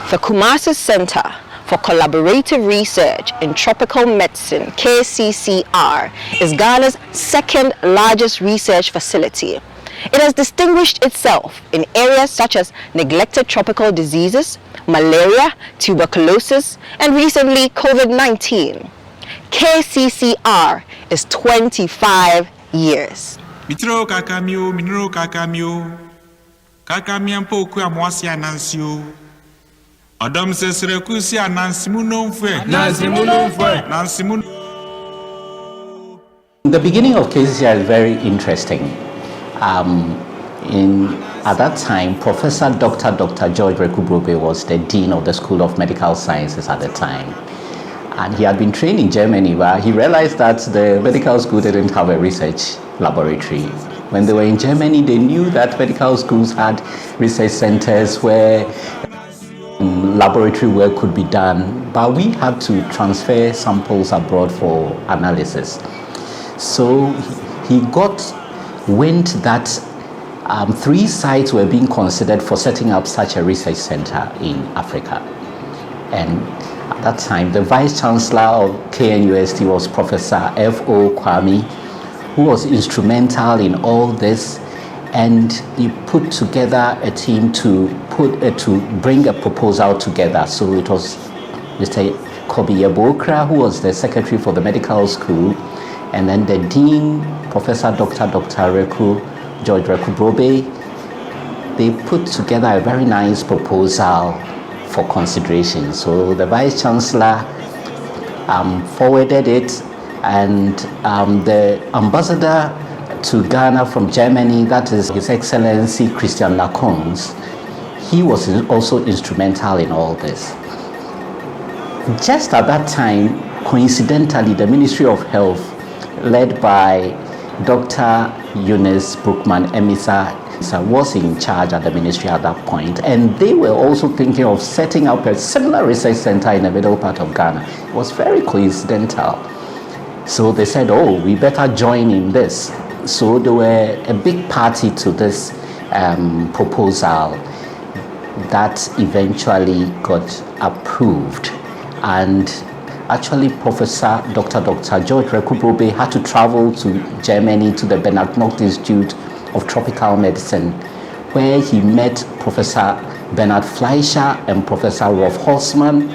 The Kumasi Center for Collaborative Research in Tropical Medicine, KCCR, is Ghana's second largest research facility. It has distinguished itself in areas such as neglected tropical diseases, malaria, tuberculosis, and recently COVID-19. KCCR is 25 years. Mitro kakamio, minro kakamio, kakamiampo ku amwasi anansio. Adam sesere kusi anansimuno mfwe. Nansimuno mfwe. Nansimuno. The beginning of KCCR is very interesting. At that time, Professor Dr. George Wereko-Brobby was the Dean of the School of Medical Sciences at the time. And he had been trained in Germany, but he realized that the medical school didn't have a research laboratory. When they were in Germany, they knew that medical schools had research centers where laboratory work could be done, but we had to transfer samples abroad for analysis. So he got wind that 3 sites were being considered for setting up such a research center in Africa. And at that time, the Vice Chancellor of KNUST was Professor F.O. Kwame, who was instrumental in all this, and he put together a team to bring a proposal together. So it was Mr. Kobi Yabokra, who was the secretary for the medical school, and then the dean, Professor Dr. George Wereko-Brobby. They put together a very nice proposal for consideration. So the Vice Chancellor forwarded it, and the ambassador to Ghana from Germany, that is His Excellency Christian Lacons, he was also instrumental in all this. Just at that time, coincidentally, the Ministry of Health, led by Dr. Eunice Brookman Emisa, was in charge at the ministry at that point, and they were also thinking of setting up a similar research center in the middle part of Ghana. It was very coincidental. So they said, oh, we better join in this. So they were a big party to this proposal that eventually got approved. And actually, Professor Dr. George Wereko-Brobby had to travel to Germany to the Bernard-Nocht Institute of Tropical Medicine, where he met Professor Bernard Fleischer and Professor Rolf Horstmann,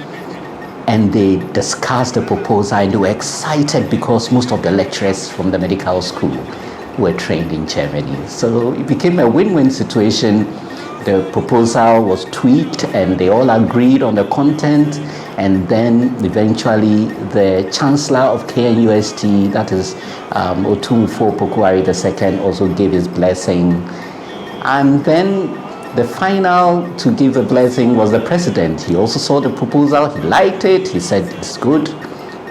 and they discussed the proposal, and they were excited because most of the lecturers from the medical school were trained in Germany. So it became a win-win situation. The proposal was tweaked and they all agreed on the content, and then eventually the Chancellor of KNUST, that is Otumfo Pokuari II, also gave his blessing. And then the final to give a blessing was the President. He also saw the proposal, he liked it, he said it's good,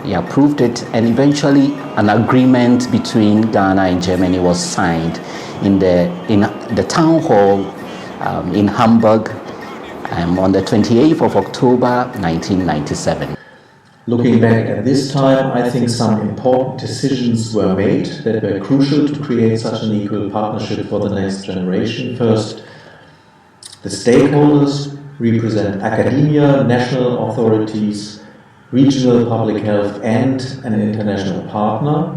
he approved it, and eventually an agreement between Ghana and Germany was signed in the town hall in Hamburg on the 28th of October 1997. Looking back at this time, I think some important decisions were made that were crucial to create such an equal partnership for the next generation. First, the stakeholders represent academia, national authorities, regional public health, and an international partner.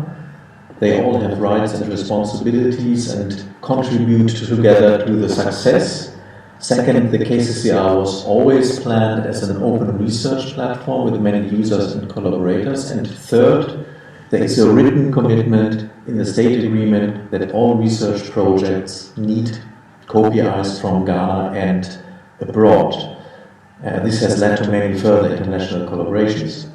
They all have rights and responsibilities and contribute together to the success. Second, the KCCR was always planned as an open research platform with many users and collaborators. And third, there is a written commitment in the state agreement that all research projects need co-PIs from Ghana and abroad. This has led to many further international collaborations.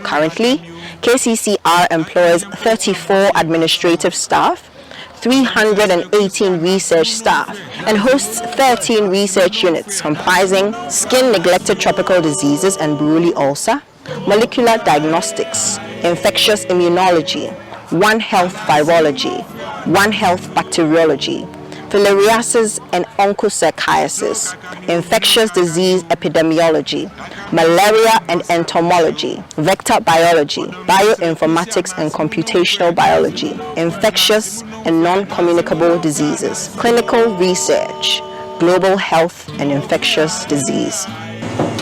Currently, KCCR employs 34 administrative staff, 318 research staff, and hosts 13 research units comprising skin-neglected tropical diseases and Buruli ulcer, molecular diagnostics, infectious immunology, One Health virology, One Health bacteriology, filariasis and onchocerciasis, infectious disease epidemiology, malaria and entomology, vector biology, bioinformatics and computational biology, infectious and non-communicable diseases, clinical research, global health and infectious disease.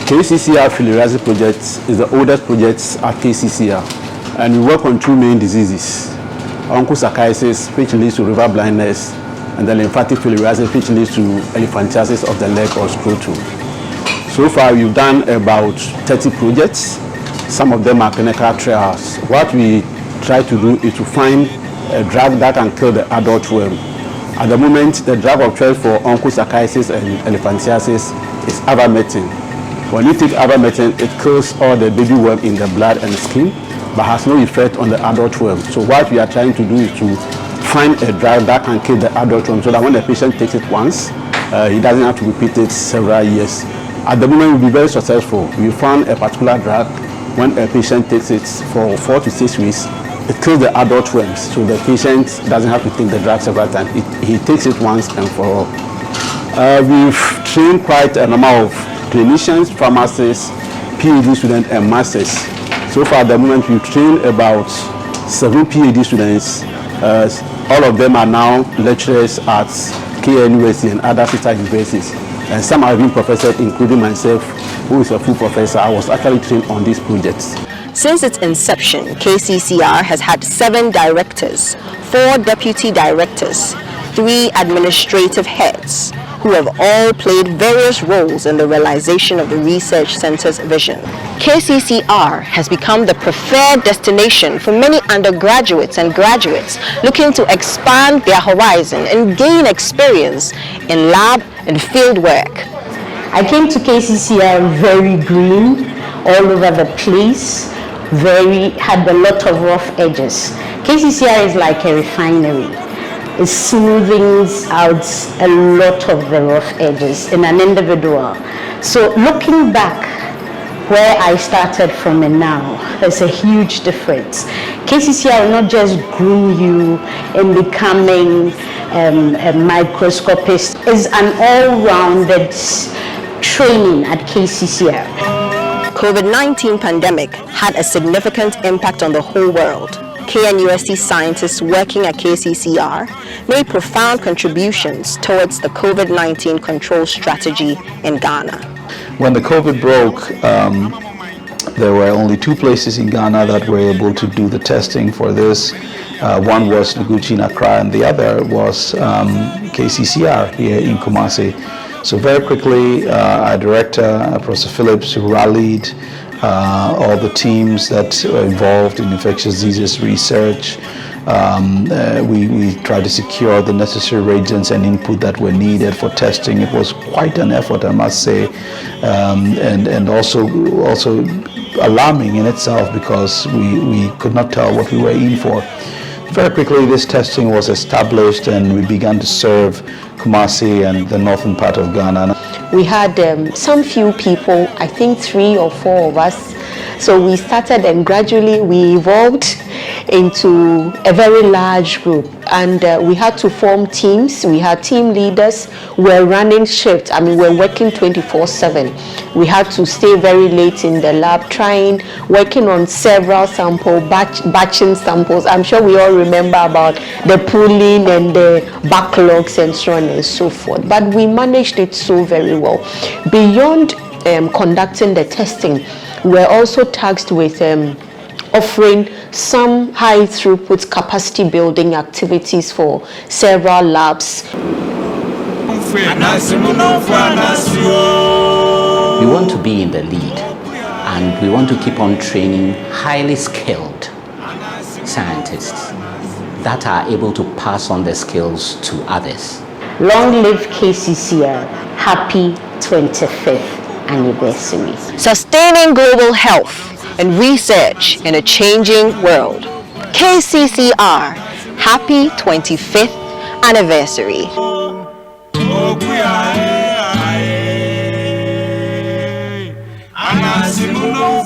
KCCR filariasis project is the oldest project at KCCR, and we work on two main diseases: onchocerciasis, which leads to river blindness, and the lymphatic filariasis, which leads to elephantiasis of the leg or scrotum. So far, we've done about 30 projects. Some of them are clinical trials. What we try to do is to find a drug that can kill the adult worm. At the moment, the drug of choice for onchocerciasis and elephantiasis is ivermectin. When you take ivermectin, it kills all the baby worm in the blood and skin, but has no effect on the adult worm. So what we are trying to do is to find a drug that can kill the adult worm, so that when the patient takes it once, he doesn't have to repeat it several years. At the moment, we'll be very successful. We found a particular drug. When a patient takes it for 4 to 6 weeks, it kills the adult worms, so the patient doesn't have to take the drug several times. He takes it once and for all. We've trained quite a number of clinicians, pharmacists, PhD students, and masters. So far at the moment, we've trained about 7 PhD students. All of them are now lecturers at KNUST and other sister universities. And some have been professors, including myself, who is a full professor. I was actually trained on these projects. Since its inception, KCCR has had 7 directors, 4 deputy directors, 3 administrative heads, who have all played various roles in the realization of the research center's vision. KCCR has become the preferred destination for many undergraduates and graduates looking to expand their horizon and gain experience in lab and field work. I came to KCCR very green, all over the place, had a lot of rough edges. KCCR is like a refinery. It smoothens out a lot of the rough edges in an individual. So looking back where I started from and now, there's a huge difference. KCCR will not just groom you in becoming a microscopist. It's an all-rounded training at KCCR. COVID-19 pandemic had a significant impact on the whole world. KNUST scientists working at KCCR made profound contributions towards the COVID-19 control strategy in Ghana. When the COVID broke, there were only 2 places in Ghana that were able to do the testing for this. One was Noguchi in Accra, and the other was KCCR here in Kumasi. So very quickly, our director, Professor Phillips, rallied all the teams that were involved in infectious diseases research. We tried to secure the necessary reagents and input that were needed for testing. It was quite an effort, I must say, and also alarming in itself, because we could not tell what we were in for. Very quickly, this testing was established, and we began to serve Kumasi and the northern part of Ghana. We had some few people, I think 3 or 4 of us. So we started, and gradually we evolved into a very large group, and we had to form teams. We had team leaders. We're running shifts. I mean, we're working 24/7. We had to stay very late in the lab, working on several batching samples. I'm sure we all remember about the pooling and the backlogs and so on and so forth. But we managed it so very well. Beyond conducting the testing, we're also tasked with offering some high throughput capacity building activities for several labs. We want to be in the lead, and we want to keep on training highly skilled scientists that are able to pass on the skills to others. Long live KCCR. Happy 25th anniversary. Sustaining global health and research in a changing world. KCCR, happy 25th anniversary. Anasimuno